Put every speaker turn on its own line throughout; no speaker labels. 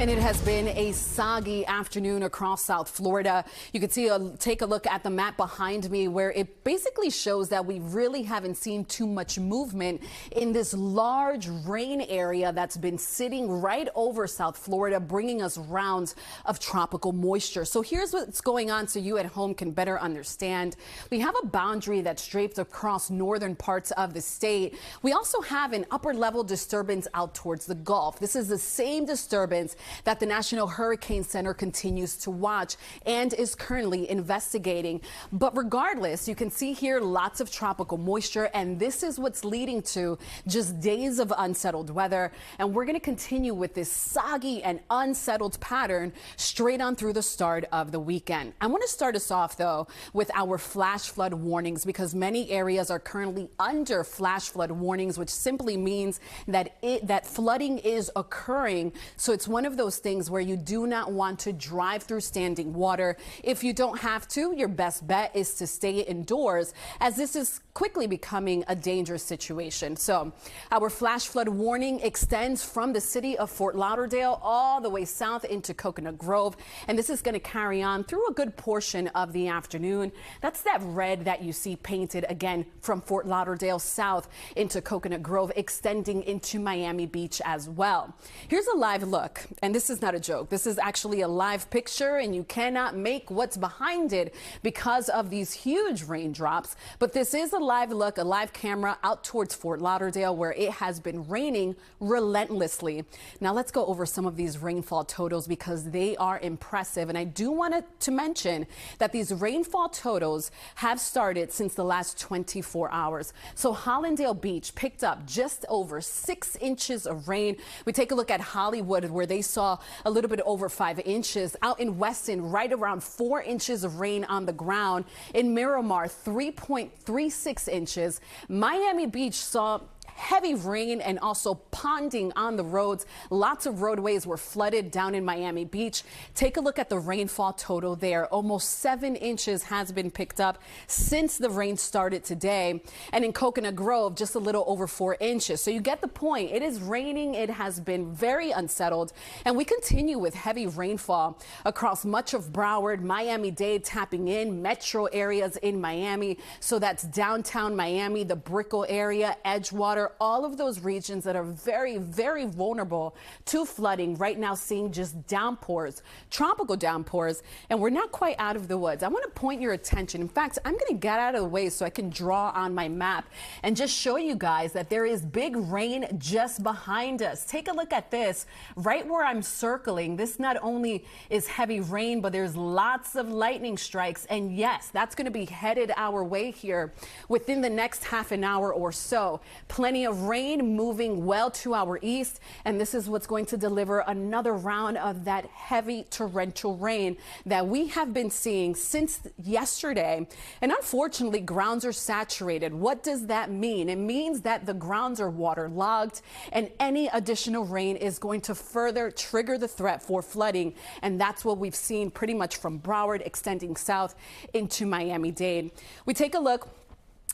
And it has been a soggy afternoon across South Florida. You can take a look at the map behind me where it basically shows that we really haven't seen too much movement in this large rain area that's been sitting right over South Florida, bringing us rounds of tropical moisture. So here's what's going on so you at home can better understand. We have a boundary that's draped across northern parts of the state. We also have an upper level disturbance out towards the Gulf. This is the same disturbance that the National Hurricane Center continues to watch and is currently investigating. But regardless, you can see here lots of tropical moisture, and this is what's leading to just days of unsettled weather. And we're going to continue with this soggy and unsettled pattern straight on through the start of the weekend. I want to start us off, though, with our flash flood warnings, because many areas are currently under flash flood warnings, which simply means that flooding is occurring. So it's one of those things where you do not want to drive through standing water. If you don't have to, your best bet is to stay indoors, as this is quickly becoming a dangerous situation. So our flash flood warning extends from the city of Fort Lauderdale all the way south into Coconut Grove, and this is going to carry on through a good portion of the afternoon. That's that red that you see painted again from Fort Lauderdale south into Coconut Grove, extending into Miami Beach as well. Here's a live look, and this is not a joke. This is actually a live picture, and you cannot make what's behind it because of these huge raindrops. But this is a live look, a live camera out towards Fort Lauderdale, where it has been raining relentlessly. Now let's go over some of these rainfall totals because they are impressive. And I do want to mention that these rainfall totals have started since the last 24 hours. So Hallandale Beach picked up just over 6 inches of rain. We take a look at Hollywood, where they saw a little bit over 5 inches. Out in Weston, right around 4 inches of rain on the ground. In Miramar, 3.36 inches. Miami Beach saw heavy rain and also ponding on the roads. Lots of roadways were flooded down in Miami Beach. Take a look at the rainfall total there. Almost 7 inches has been picked up since the rain started today. And in Coconut Grove, just a little over 4 inches. So you get the point. It is raining. It has been very unsettled. And we continue with heavy rainfall across much of Broward, Miami-Dade, tapping in metro areas in Miami. So that's downtown Miami, the Brickell area, Edgewater, all of those regions that are very, very vulnerable to flooding right now, seeing just downpours, tropical downpours, and we're not quite out of the woods. I want to point your attention. In fact, I'm going to get out of the way so I can draw on my map and just show you guys that there is big rain just behind us. Take a look at this right where I'm circling. This not only is heavy rain, but there's lots of lightning strikes. And yes, that's going to be headed our way here within the next half an hour or so. Plenty of rain moving well to our east, and this is what's going to deliver another round of that heavy torrential rain that we have been seeing since yesterday. And unfortunately, grounds are saturated. What does that mean? It means that the grounds are waterlogged, and any additional rain is going to further trigger the threat for flooding. And that's what we've seen pretty much from Broward extending south into Miami-Dade. We take a look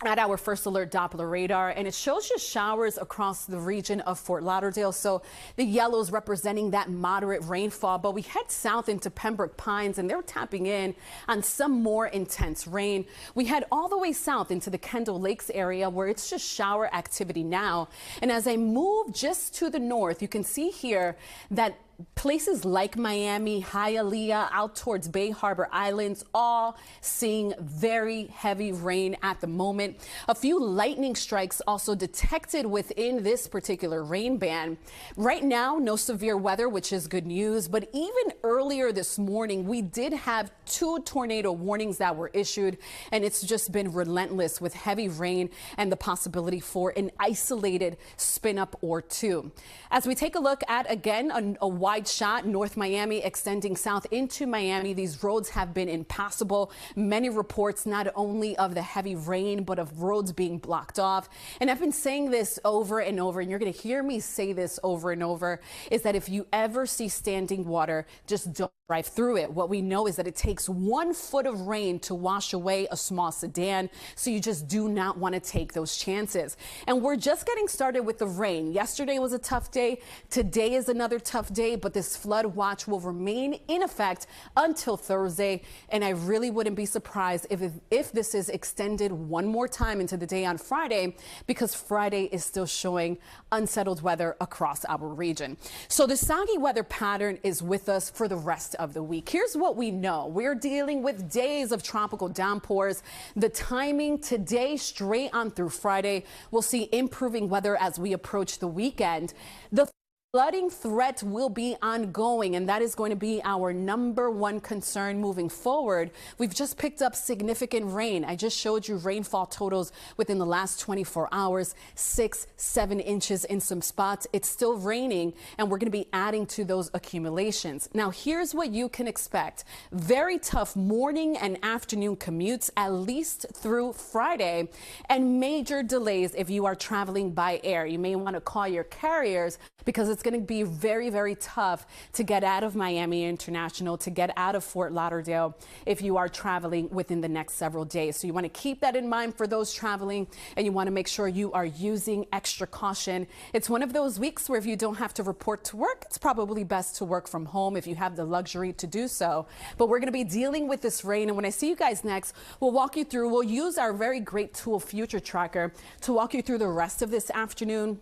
at our first alert Doppler radar, and it shows you showers across the region of Fort Lauderdale. So the yellows representing that moderate rainfall, but we head south into Pembroke Pines, and they're tapping in on some more intense rain. We head all the way south into the Kendall Lakes area, where it's just shower activity now. And as I move just to the north, you can see here that places like Miami, Hialeah, out towards Bay Harbor Islands, all seeing very heavy rain at the moment. A few lightning strikes also detected within this particular rain band. Right now, no severe weather, which is good news. But even earlier this morning, we did have 2 tornado warnings that were issued, and it's just been relentless with heavy rain and the possibility for an isolated spin up or 2. As we take a look at, again, a wide shot, North Miami extending south into Miami. These roads have been impassable. Many reports not only of the heavy rain, but of roads being blocked off. And I've been saying this over and over, and you're going to hear me say this over and over, is that if you ever see standing water, just don't drive through it. What we know is that it takes 1 foot of rain to wash away a small sedan, so you just do not want to take those chances. And we're just getting started with the rain. Yesterday was a tough day. Today is another tough day, but this flood watch will remain in effect until Thursday. And I really wouldn't be surprised if this is extended one more time into the day on Friday, because Friday is still showing unsettled weather across our region. So the soggy weather pattern is with us for the rest of the week. Here's what we know. We're dealing with days of tropical downpours. The timing today straight on through Friday. We'll see improving weather as we approach the weekend. The flooding threat will be ongoing, and that is going to be our #1 concern moving forward. We've just picked up significant rain. I just showed you rainfall totals within the last 24 hours, 6-7 inches in some spots. It's still raining, and we're going to be adding to those accumulations. Now, here's what you can expect. Very tough morning and afternoon commutes, at least through Friday, and major delays if you are traveling by air. You may want to call your carriers because it's going to be very, very tough to get out of Miami International, to get out of Fort Lauderdale if you are traveling within the next several days. So you want to keep that in mind for those traveling, and you want to make sure you are using extra caution. It's one of those weeks where if you don't have to report to work, it's probably best to work from home if you have the luxury to do so. But we're going to be dealing with this rain, and when I see you guys next, we'll use our very great tool, Future Tracker, to walk you through the rest of this afternoon.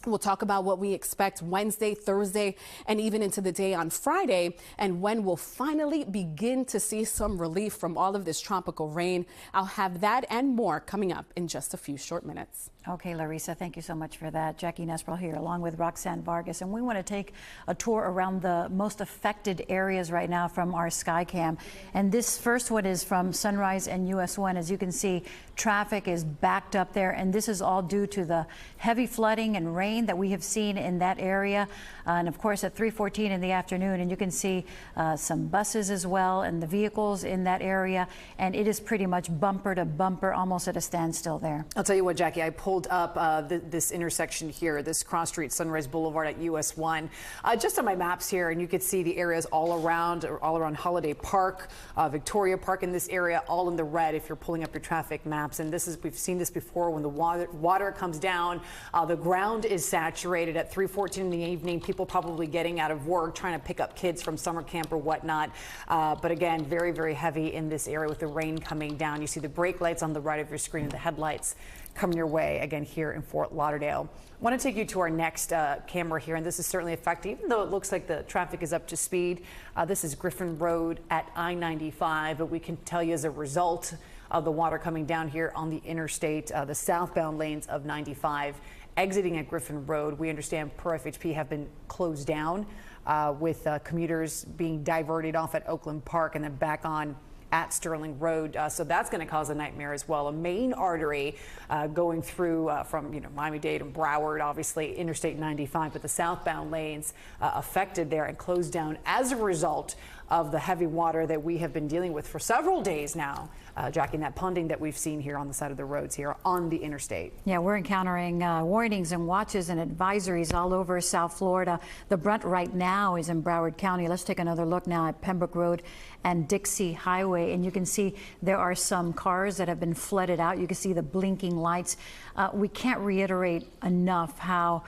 We'll talk about what we expect Wednesday, Thursday, and even into the day on Friday, and when we'll finally begin to see some relief from all of this tropical rain. I'll have that and more coming up in just a few short minutes.
Okay, Larissa, thank you so much for that. Jackie Nesprell here along with Roxanne Vargas, and we want to take a tour around the most affected areas right now from our Skycam. And this first one is from Sunrise and US 1. As you can see, traffic is backed up there, and this is all due to the heavy flooding and rain that we have seen in that area. And of course at 3:14 in the afternoon, and you can see some buses as well and the vehicles in that area, and it is pretty much bumper to bumper, almost at a standstill there.
I'll tell you what, Jackie, I pulled up this intersection here, this cross street, Sunrise Boulevard at US 1, just on my maps here, and you could see the areas all around Holiday Park, Victoria Park in this area, all in the red if you're pulling up your traffic maps. And we've seen this before when the water comes down, the ground is saturated at 3:14 in the evening. People probably getting out of work, trying to pick up kids from summer camp or whatnot. But again, very, very heavy in this area with the rain coming down. You see the brake lights on the right of your screen and the headlights coming your way again here in Fort Lauderdale. I want to take you to our next camera here, and this is certainly affecting, even though it looks like the traffic is up to speed. This is Griffin Road at I-95, but we can tell you as a result of the water coming down here on the interstate, the southbound lanes of 95 exiting at Griffin Road, we understand per FHP have been closed down with commuters being diverted off at Oakland Park and then back on at Sterling Road. So that's going to cause a nightmare as well. A main artery going through from Miami-Dade and Broward, obviously Interstate 95, but the southbound lanes affected there and closed down as a result of the heavy water that we have been dealing with for several days now, Jackie, and that ponding that we've seen here on the side of the roads here on the interstate. Yeah, we're encountering warnings and watches and advisories all over South Florida. The brunt right now is in Broward County. Let's take another look now at Pembroke Road and Dixie Highway, and you can see there are some cars that have been flooded out. You can see the blinking lights. We can't reiterate enough how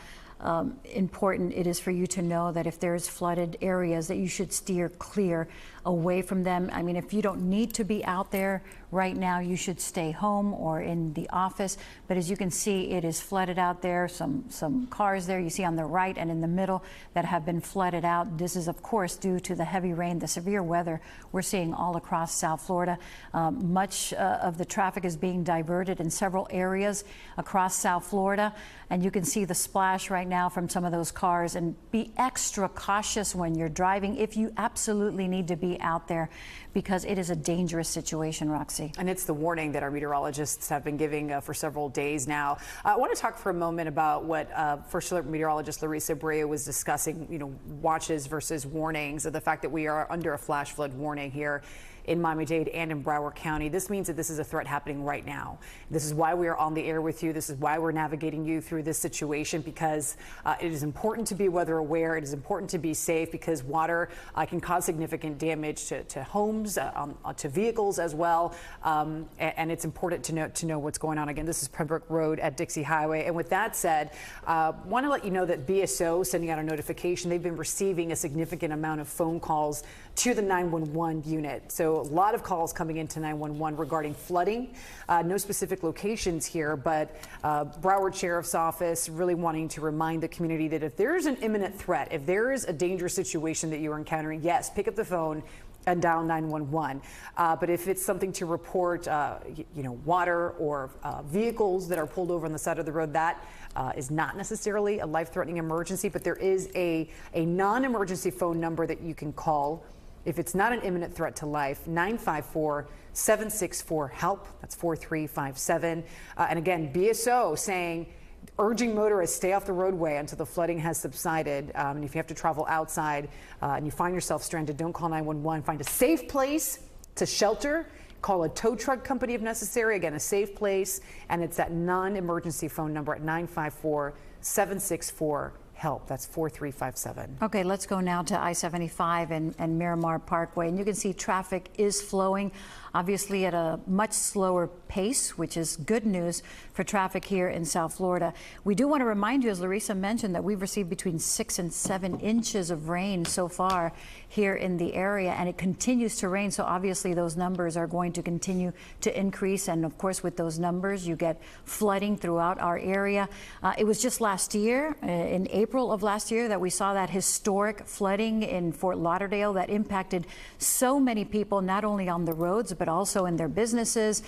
important it is for you to know that if there's flooded areas that you should steer clear away from them. I mean, if you don't need to be out there right now, you should stay home or in the office. But as you can see, it is flooded out there. Some cars there you see on the right and in the middle that have been flooded out. This is, of course, due to the heavy rain, the severe weather we're seeing all across South Florida. Much of the traffic is being diverted in several areas across South Florida. And you can see the splash right now from some of those cars. And be extra cautious when you're driving if you absolutely need to be out there, because it is a dangerous situation, Roxy. And it's the warning that our meteorologists have been giving for several days now. I want to talk for a moment about what First Alert meteorologist Larissa Brea was discussing, watches versus warnings, of the fact that we are under a flash flood warning here in Miami-Dade and in Broward County. This means that this is a threat happening right now. This is why we are on the air with you. This is why we're navigating you through this situation, because it is important to be weather aware. It is important to be safe, because water can cause significant damage to homes, to vehicles as well. And it's important to know what's going on. Again, this is Pembroke Road at Dixie Highway. And with that said, want to let you know that BSO sending out a notification. They've been receiving a significant amount of phone calls to the 911 unit. So a lot of calls coming into 911 regarding flooding. No specific locations here, but Broward Sheriff's Office really wanting to remind the community that if there is an imminent threat, if there is a dangerous situation that you are encountering, yes, pick up the phone and dial 911. But if it's something to report, water or vehicles that are pulled over on the side of the road, that is not necessarily a life-threatening emergency, but there is a non-emergency phone number that you can call if it's not an imminent threat to life. 954-764-HELP. That's 4357. And again, BSO saying, urging motorists stay off the roadway until the flooding has subsided. And if you have to travel outside and you find yourself stranded, don't call 911. Find a safe place to shelter. Call a tow truck company if necessary. Again, a safe place. And it's that non-emergency phone number at 954-764-HELP. That's 4357.
Okay, let's go now to I-75 and Miramar Parkway. And you can see traffic is flowing, obviously at a much slower pace, which is good news for traffic here in South Florida. We do want to remind you, as Larissa mentioned, that we've received between 6 and 7 inches of rain so far here in the area, and it continues to rain. So obviously those numbers are going to continue to increase. And of course, with those numbers, you get flooding throughout our area. It was just last year, in April of last year, that we saw that historic flooding in Fort Lauderdale that impacted so many people, not only on the roads, but also in their businesses,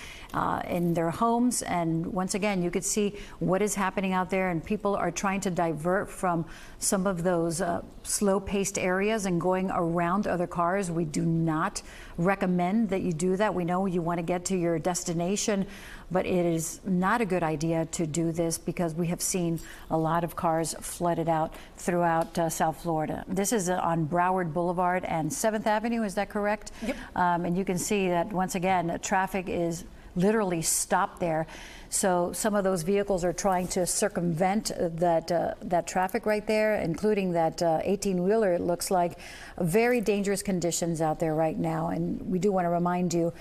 in their homes. And once again, you could see what is happening out there, and people are trying to divert from some of those slow-paced areas and going around other cars. We do not recommend that you do that. We know you want to get to your destination, but it is not a good idea to do this, because we have seen a lot of cars flooded out throughout South Florida. This is on Broward Boulevard and 7th Avenue, is that correct?
Yep.
And you can see that once again, traffic is literally stopped there. So some of those vehicles are trying to circumvent that traffic right there, including that 18-wheeler. It looks like very dangerous conditions out there right now. And we do want to remind you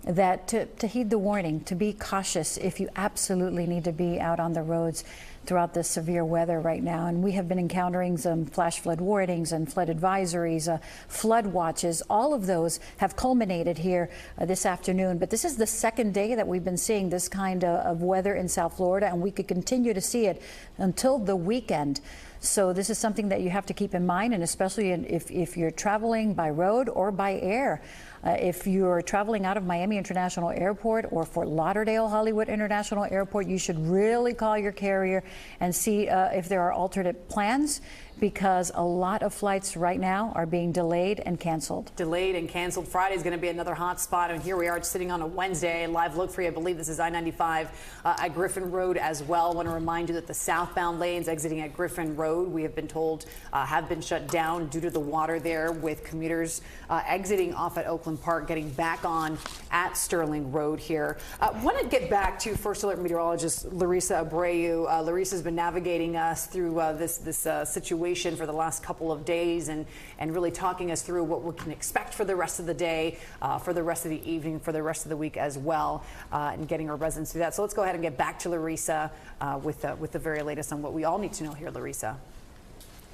that to heed the warning, to be cautious if you absolutely need to be out on the roads throughout this severe weather right now. And we have been encountering some flash flood warnings and flood advisories, flood watches. All of those have culminated here this afternoon. But this is the second day that we've been seeing this kind of weather in South Florida, and we could continue to see it until the weekend. So this is something that you have to keep in mind, and especially if you're traveling by road or by air. If you're traveling out of Miami International Airport or Fort Lauderdale Hollywood International Airport, you should really call your carrier and see if there are alternate plans, because a lot of flights right now are being delayed and canceled.
Delayed and canceled. Friday is going to be another hot spot, and here we are sitting on a Wednesday. Live look for you. I believe this is I-95 at Griffin Road as well. I want to remind you that the southbound lanes exiting at Griffin Road, we have been told, have been shut down due to the water there, with commuters exiting off at Oakland Park, getting back on at Sterling Road here. I want to get back to First Alert meteorologist Larissa Abreu. Larissa's been navigating us through this situation for the last couple of days, and really talking us through what we can expect for the rest of the day, for the rest of the evening, for the rest of the week as well, and getting our residents through that. So let's go ahead and get back to Larissa with the very latest on what we all need to know here. Larissa.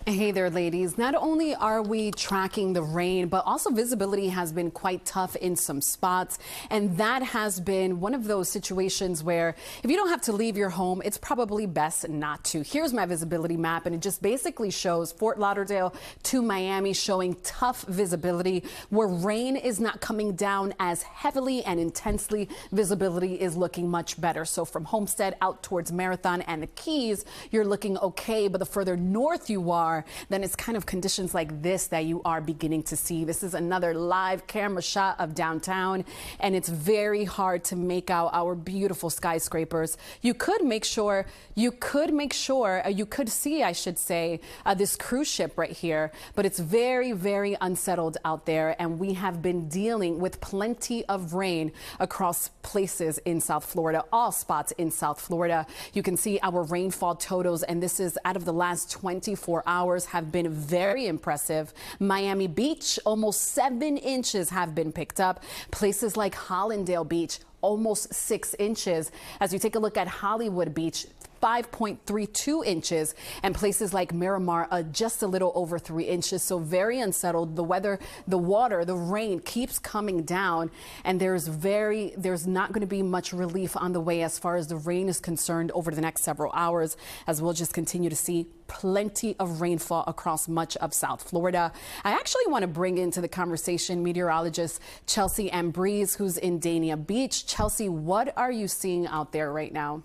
Hey there, ladies. Not only are we tracking the rain, but also visibility has been quite tough in some spots. And that has been one of those situations where if you don't have to leave your home, it's probably best not to. Here's my visibility map, and it just basically shows Fort Lauderdale to Miami showing tough visibility. Where rain is not coming down as heavily and intensely, visibility is looking much better. So from Homestead out towards Marathon and the Keys, you're looking okay. But the further north you are, Miramar, then it's kind of conditions like this that you are beginning to see. This is another live camera shot of downtown, and it's very hard to make out our beautiful skyscrapers. You could see, I should say, this cruise ship right here, but it's very, very unsettled out there, and we have been dealing with plenty of rain across places in South Florida, all spots in South Florida. You can see our rainfall totals, and this is out of the last 24 hours, have been very impressive. Miami Beach, almost 7 inches have been picked up. Places like Hallandale Beach, almost 6 inches. As you take a look at Hollywood Beach, 5.32 inches, and places like Miramar just a little over 3 inches. So very unsettled. The weather, the water, the rain keeps coming down, and there's not going to be much relief on the way as far as the rain is concerned over the next several hours, as we'll just continue to see plenty of rainfall across much of South Florida. I actually want to bring into the conversation meteorologist Chelsea Ambrose, who's in Dania Beach. Chelsea, what are you seeing out there right now?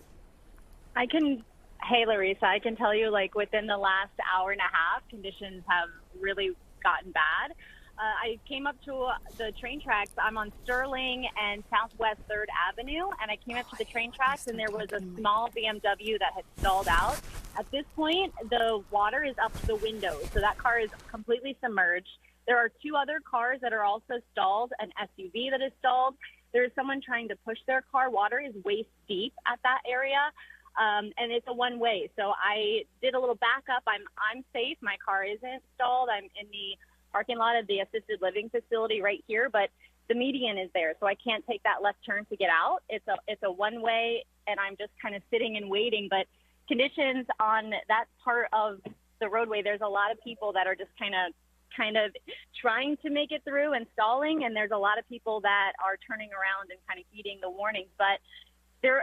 Hey, Larissa, I can tell you, like, within the last hour and a half, conditions have really gotten bad. I came up to the train tracks. I'm on Sterling and Southwest 3rd Avenue, and I came up to the train tracks, and there was a small BMW that had stalled out. At this point, the water is up to the windows, so that car is completely submerged. There are 2 other cars that are also stalled, an SUV that is stalled. There is someone trying to push their car. Water is waist deep at that area. And it's a one-way. So I did a little backup. I'm safe. My car isn't stalled. I'm in the parking lot of the assisted living facility right here, but the median is there, so I can't take that left turn to get out. It's a one-way, and I'm just kind of sitting and waiting. But conditions on that part of the roadway, there's a lot of people that are just kind of trying to make it through and stalling, and there's a lot of people that are turning around and kind of heeding the warnings. But there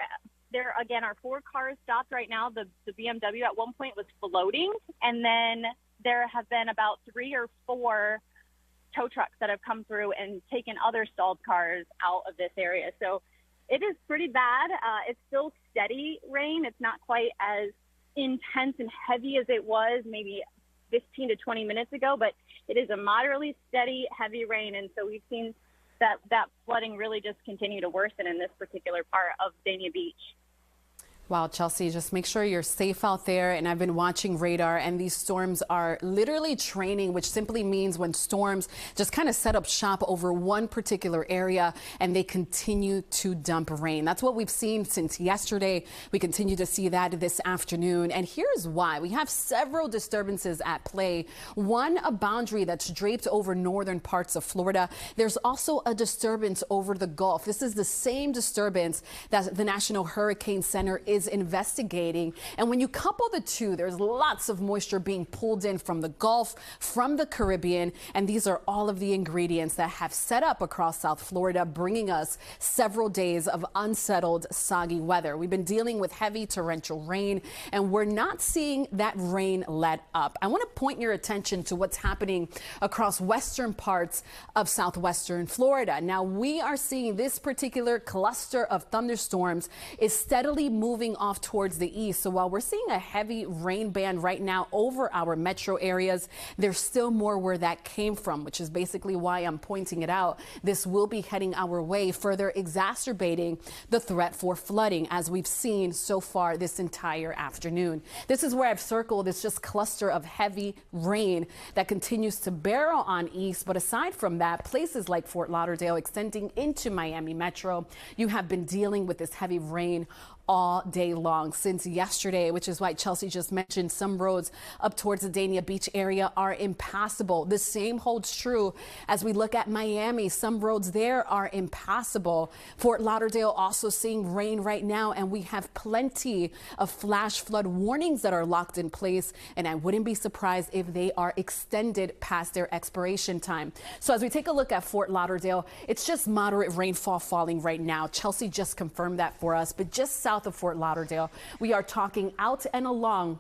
again are 4 cars stopped right now. The BMW at one point was floating, and then there have been about 3 or 4 tow trucks that have come through and taken other stalled cars out of this area. So it is pretty bad. It's still steady rain. It's not quite as intense and heavy as it was maybe 15 to 20 minutes ago, but it is a moderately steady, heavy rain, and so we've seen that flooding really just continue to worsen in this particular part of Dania Beach.
Wow, Chelsea, just make sure you're safe out there. And I've been watching radar, and these storms are literally training, which simply means when storms just kind of set up shop over one particular area and they continue to dump rain. That's what we've seen since yesterday. We continue to see that this afternoon. And here's why. We have several disturbances at play. One, a boundary that's draped over northern parts of Florida. There's also a disturbance over the Gulf. This is the same disturbance that the National Hurricane Center is investigating. And when you couple the two, there's lots of moisture being pulled in from the Gulf, from the Caribbean, and these are all of the ingredients that have set up across South Florida, bringing us several days of unsettled, soggy weather. We've been dealing with heavy torrential rain, and we're not seeing that rain let up. I want to point your attention to what's happening across western parts of southwestern Florida. Now, we are seeing this particular cluster of thunderstorms is steadily moving off towards the east. So while we're seeing a heavy rain band right now over our metro areas, there's still more where that came from, which is basically why I'm pointing it out. This will be heading our way, further exacerbating the threat for flooding, as we've seen so far this entire afternoon. This is where I've circled this just cluster of heavy rain that continues to barrel on east. But aside from that, places like Fort Lauderdale extending into Miami Metro, you have been dealing with this heavy rain all day long since yesterday, which is why Chelsea just mentioned some roads up towards the Dania Beach area are impassable. The same holds true as we look at Miami. Some roads there are impassable. Fort Lauderdale also seeing rain right now, and we have plenty of flash flood warnings that are locked in place, and I wouldn't be surprised if they are extended past their expiration time. So as we take a look at Fort Lauderdale, it's just moderate rainfall falling right now. Chelsea just confirmed that for us, but just south of Fort Lauderdale, we are talking out and along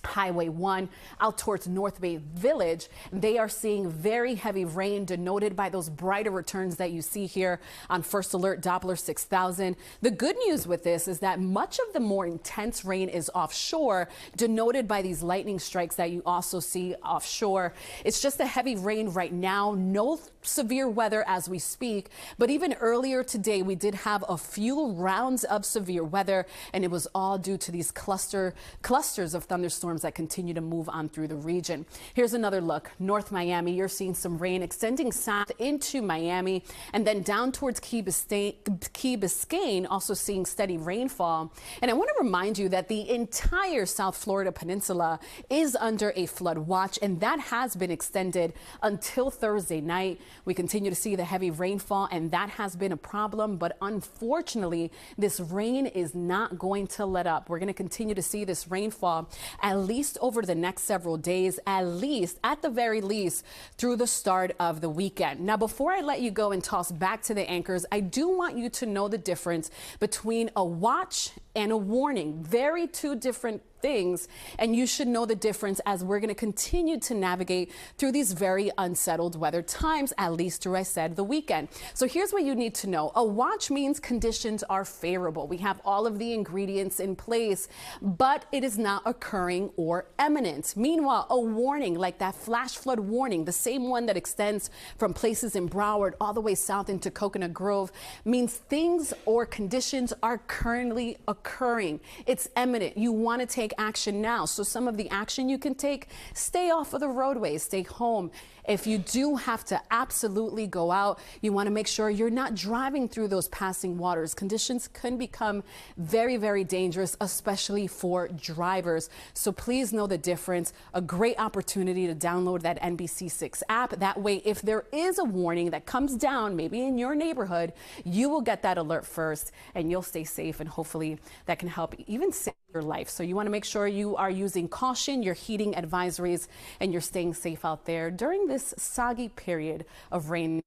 Highway 1 out towards North Bay Village. They are seeing very heavy rain denoted by those brighter returns that you see here on First Alert Doppler 6000. The good news with this is that much of the more intense rain is offshore, denoted by these lightning strikes that you also see offshore. It's just a heavy rain right now, no severe weather as we speak, but even earlier today we did have a few rounds of severe weather, and it was all due to these clusters of thunderstorms that continue to move on through the region. Here's another look. North Miami, you're seeing some rain extending south into Miami and then down towards Key Biscayne, also seeing steady rainfall. And I want to remind you that the entire South Florida peninsula is under a flood watch, and that has been extended until Thursday night. We continue to see the heavy rainfall, and that has been a problem, but unfortunately, this rain is not going to let up. We're going to continue to see this rainfall at least over the next several days, at the very least, through the start of the weekend. Now, before I let you go and toss back to the anchors, I do want you to know the difference between a watch and a warning. Very two different things, and you should know the difference as we're going to continue to navigate through these very unsettled weather times, at least through, I said, the weekend. So here's what you need to know. A watch means conditions are favorable. We have all of the ingredients in place, but it is not occurring or imminent. Meanwhile, a warning, like that flash flood warning, the same one that extends from places in Broward all the way south into Coconut Grove, means things or conditions are currently occurring. It's imminent. You want to take action now. So some of the action you can take: stay off of the roadways, stay home. If you do have to absolutely go out, you want to make sure you're not driving through those passing waters. Conditions can become very, very dangerous, especially for drivers. So please know the difference. A great opportunity to download that NBC6 app. That way, if there is a warning that comes down, maybe in your neighborhood, you will get that alert first and you'll stay safe, and hopefully that can help even save your life. So you want to make sure you are using caution, you're heeding advisories, and you're staying safe out there during this soggy period of rain.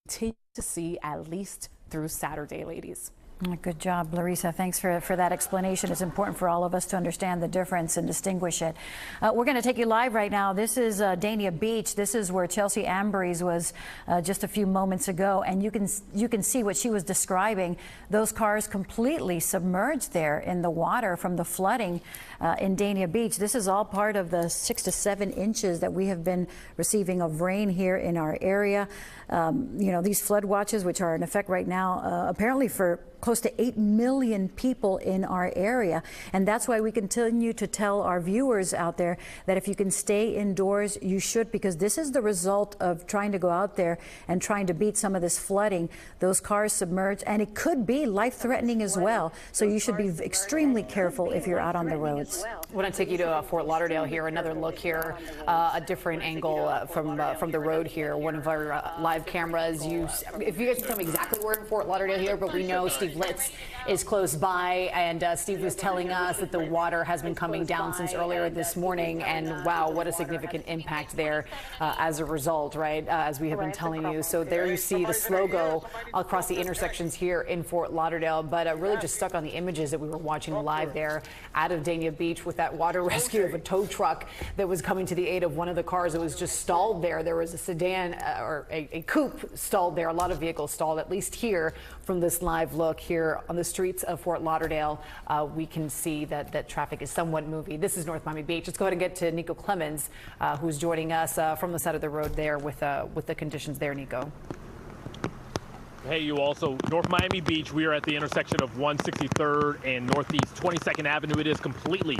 Continue to see at least through Saturday, ladies.
Good job, Larissa. Thanks for that explanation. It's important for all of us to understand the difference and distinguish it. We're going to take you live right now. This is Dania Beach. This is where Chelsea Ambrose was just a few moments ago, and you can see what she was describing. Those cars completely submerged there in the water from the flooding in Dania Beach. This is all part of the 6 to 7 inches that we have been receiving of rain here in our area. You know, these flood watches, which are in effect right now, apparently for close to 8 million people in our area. And that's why we continue to tell our viewers out there that if you can stay indoors, you should, because this is the result of trying to go out there and trying to beat some of this flooding. Those cars submerged, and it could be life-threatening as well. So you should be extremely careful if you're out on the roads.
I want to take you to Fort Lauderdale here. Another look here, a different angle from the road here. One of our live cameras. If you guys tell me exactly where in Fort Lauderdale here, but we know Steve Litz is close by, and Steve was telling us that the water has been coming down since earlier this morning, and wow, what a significant impact there as a result, right? As we have been telling you. So there you see the slow go across the intersections here in Fort Lauderdale, but really just stuck on the images that we were watching live there out of Dania Beach with that water rescue of a tow truck that was coming to the aid of one of the cars that was just stalled there. There was a sedan or a coupe stalled there. A lot of vehicles stalled, at least here from this live look here on the streets of Fort Lauderdale. We can see that traffic is somewhat moving. This is North Miami Beach. Let's go ahead and get to Nico Clemens, who's joining us from the side of the road there with the conditions there, Nico.
Hey, you also North Miami Beach. We are at the intersection of 163rd and Northeast 22nd Avenue. It is completely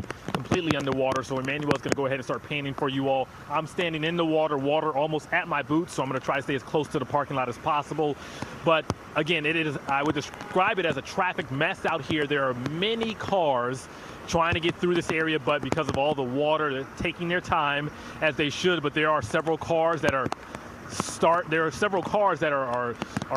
underwater. So Emmanuel's going to go ahead and start painting for you all. I'm standing in the water almost at my boots. So I'm going to try to stay as close to the parking lot as possible. But again, I would describe it as a traffic mess out here. There are many cars trying to get through this area, but because of all the water, they're taking their time as they should. But there are several cars that are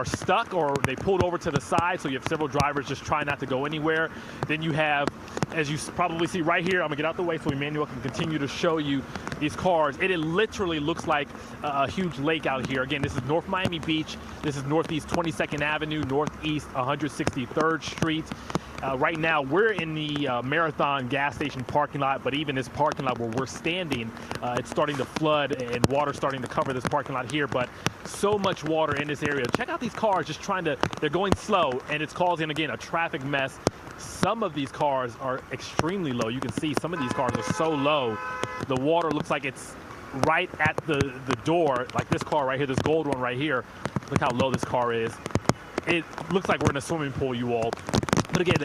stuck, or they pulled over to the side, so you have several drivers just trying not to go anywhere. Then you have, as you probably see right here, I'm gonna get out the way so Emmanuel can continue to show you these cars. It literally looks like a huge lake out here. Again, this is North Miami Beach. This is Northeast 22nd Avenue, Northeast 163rd Street. Right now, we're in the Marathon gas station parking lot, but even this parking lot where we're standing, it's starting to flood and water starting to cover this parking lot here. But so much water in this area. Check out these cars just they're going slow, and it's causing, again, a traffic mess. Some of these cars are extremely low. You can see some of these cars are so low. The water looks like it's right at the door, like this car right here, this gold one right here. Look how low this car is. It looks like we're in a swimming pool, you all. But again,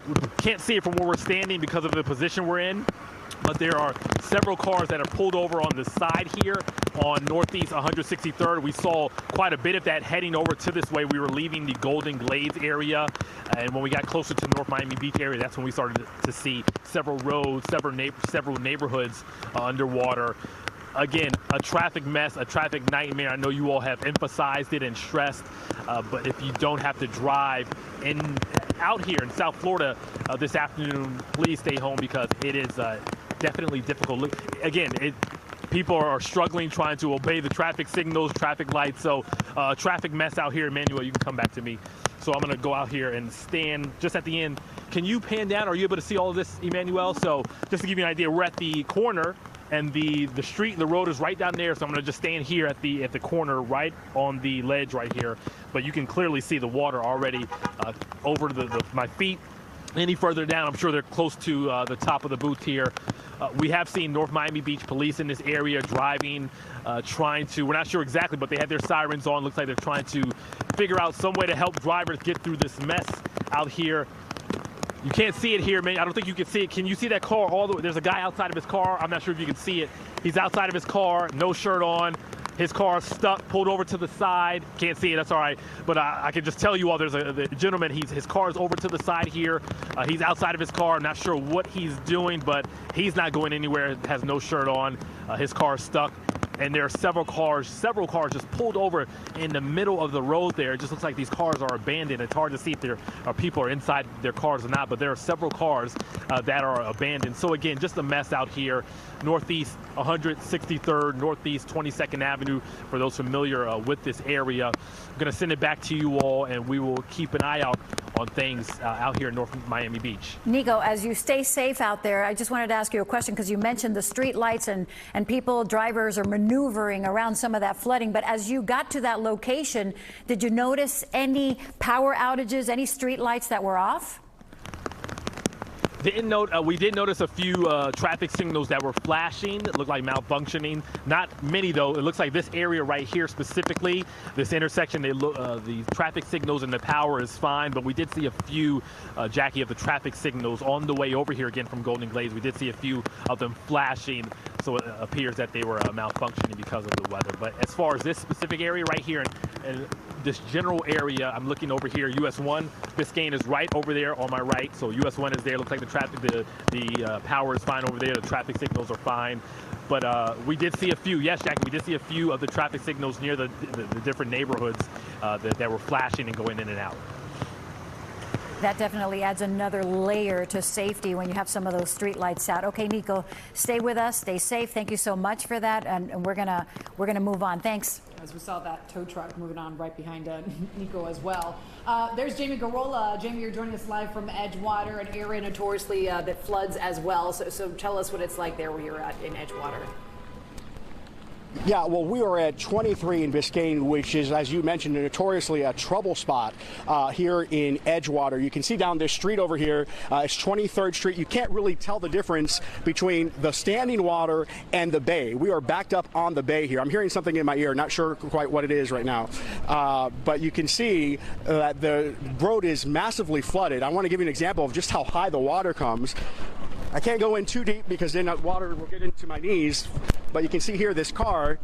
we can't see it from where we're standing because of the position we're in. But there are several cars that are pulled over on the side here on Northeast 163rd. We saw quite a bit of that heading over to this way. We were leaving the Golden Glades area. And when we got closer to North Miami Beach area, that's when we started to see several roads, several neighborhoods underwater. Again, a traffic mess, a traffic nightmare. I know you all have emphasized it and stressed, but if you don't have to drive out here in South Florida this afternoon, please stay home because it is definitely difficult. Again, people are struggling trying to obey the traffic signals, traffic lights. So traffic mess out here. Emmanuel, you can come back to me. So I'm going to go out here and stand just at the end. Can you pan down? Are you able to see all of this, Emmanuel? So just to give you an idea, we're at the corner. And the street, the road is right down there, so I'm going to just stand here at the corner, right on the ledge right here. But you can clearly see the water already over my feet. Any further down, I'm sure they're close to the top of the booth here. We have seen North Miami Beach police in this area driving, trying to, we're not sure exactly, but they have their sirens on. Looks like they're trying to figure out some way to help drivers get through this mess out here. You can't see it here, man. I don't think you can see it. Can you see that car all the way? There's a guy outside of his car. I'm not sure if you can see it. He's outside of his car, no shirt on. His car stuck, pulled over to the side. Can't see it, that's all right. But I can just tell you all, there's a gentleman, his car is over to the side here. He's outside of his car. I'm not sure what he's doing, but he's not going anywhere, has no shirt on. His car is stuck. And there are several cars just pulled over in the middle of the road there. It just looks like these cars are abandoned. It's hard to see if there are people inside their cars or not, but there are several cars that are abandoned. So again, just a mess out here. Northeast 163rd, Northeast 22nd Avenue, for those familiar with this area. I'm going to send it back to you all, and we will keep an eye out on things out here in North Miami Beach.
Nico, as you stay safe out there, I just wanted to ask you a question because you mentioned the street lights and people, drivers are maneuvering around some of that flooding. But as you got to that location, did you notice any power outages, any street lights that were off?
We did notice a few traffic signals that were flashing. It looked like malfunctioning. Not many, though. It looks like this area right here specifically, this intersection, the traffic signals and the power is fine. But we did see a few, Jackie, of the traffic signals on the way over here again from Golden Glades. We did see a few of them flashing. So it appears that they were malfunctioning because of the weather. But as far as this specific area right here and this general area, I'm looking over here, US 1. Biscayne is right over there on my right. So US 1 is there. Looks like the traffic, the power is fine over there. The traffic signals are fine. But we did see a few, yes, Jackie, we did see a few of the traffic signals near the different neighborhoods that were flashing and going in and out.
That definitely adds another layer to safety when you have some of those street lights out. Okay, Nico, stay with us, stay safe. Thank you so much for that, and we're gonna move on. Thanks.
As we saw that tow truck moving on right behind Nico as well. There's Jamie Garola. Jamie, you're joining us live from Edgewater, an area notoriously that floods as well. So tell us what it's like there where you're at in Edgewater.
Yeah, well, we are at 23 in Biscayne, which is, as you mentioned, notoriously a trouble spot here in Edgewater. You can see down this street over here, it's 23rd Street. You can't really tell the difference between the standing water and the bay. We are backed up on the bay here. I'm hearing something in my ear, not sure quite what it is right now. But you can see that the road is massively flooded. I want to give you an example of just how high the water comes. I can't go in too deep because then that water will get into my knees. But you can see here this car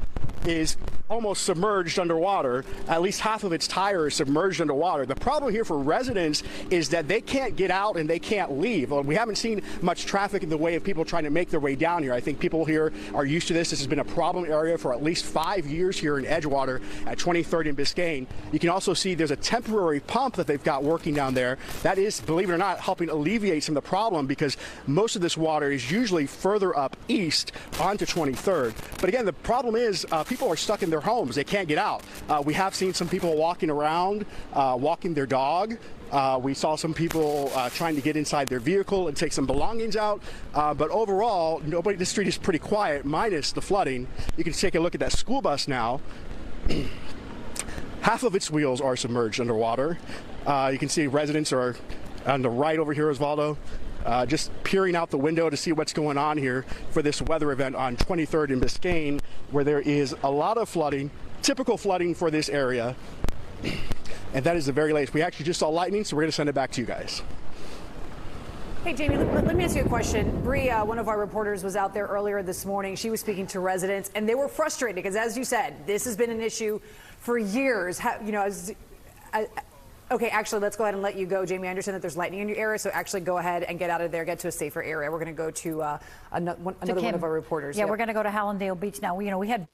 is almost submerged underwater. At least half of its tire is submerged underwater. The problem here for residents is that they can't get out and they can't leave. We haven't seen much traffic in the way of people trying to make their way down here. I think people here are used to this. This has been a problem area for at least 5 years here in Edgewater at 23rd and Biscayne. You can also see there's a temporary pump that they've got working down there. That is, believe it or not, helping alleviate some of the problem because most of this water is usually further up east onto 23rd. But again, the problem is people are stuck in their homes. They can't get out. We have seen some people walking around, walking their dog We saw some people trying to get inside their vehicle and take some belongings out. But overall, the street is pretty quiet, minus the flooding. You can take a look at that school bus now. Half of its wheels are submerged underwater. You can see residents are on the right over here, Osvaldo, just peering out the window to see what's going on here for this weather event on 23rd and Biscayne, where there is a lot of flooding, typical flooding for this area. And that is the very latest. We actually just saw lightning, so we're going to send it back to you guys.
Hey, Jamie, let me ask you a question. Bree, one of our reporters, was out there earlier this morning. She was speaking to residents, and they were frustrated because, as you said, this has been an issue for years. Okay, actually, let's go ahead and let you go, Jamie. I understand that there's lightning in your area, so actually go ahead and get out of there, get to a safer area. We're going to go to another one of our reporters.
Yeah, we're going to go to Hallandale Beach now. We had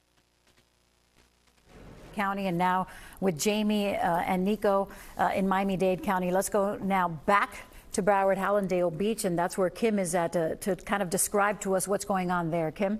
County, and now with Jamie and Nico in Miami-Dade County. Let's go now back to Broward, Hallandale Beach, and that's where Kim is at to kind of describe to us what's going on there. Kim?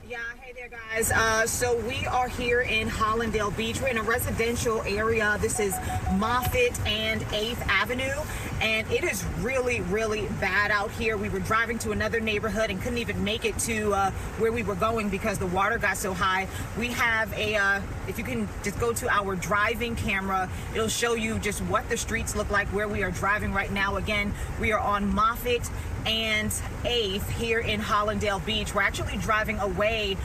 Yeah, hey there, guys. So we are here in Hallandale Beach. We're in a residential area. This is Moffett and 8th Avenue, and it is really, really bad out here. We were driving to another neighborhood and couldn't even make it to where we were going because the water got so high. We have if you can just go to our driving camera, it'll show you just what the streets look like where we are driving right now. Again, we are on Moffett and 8th here in Hallandale Beach. We're actually driving away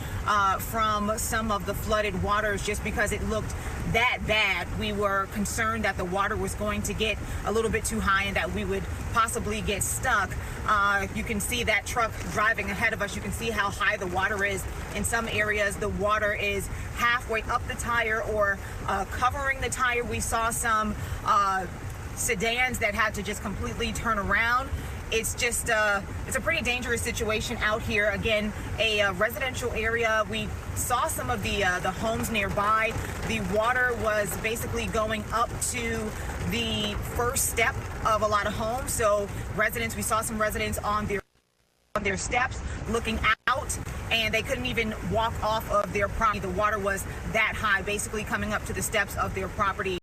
from some of the flooded waters just because it looked that bad. We were concerned that the water was going to get a little bit too high and that we would possibly get stuck. You can see that truck driving ahead of us. You can see how high the water is. In some areas, the water is halfway up the tire or covering the tire. We saw some sedans that had to just completely turn around. It's just it's a pretty dangerous situation out here. Again, a residential area. We saw some of the homes nearby. The water was basically going up to the first step of a lot of homes. So we saw some residents on their steps looking out, and they couldn't even walk off of their property. The water was that high, basically coming up to the steps of their property.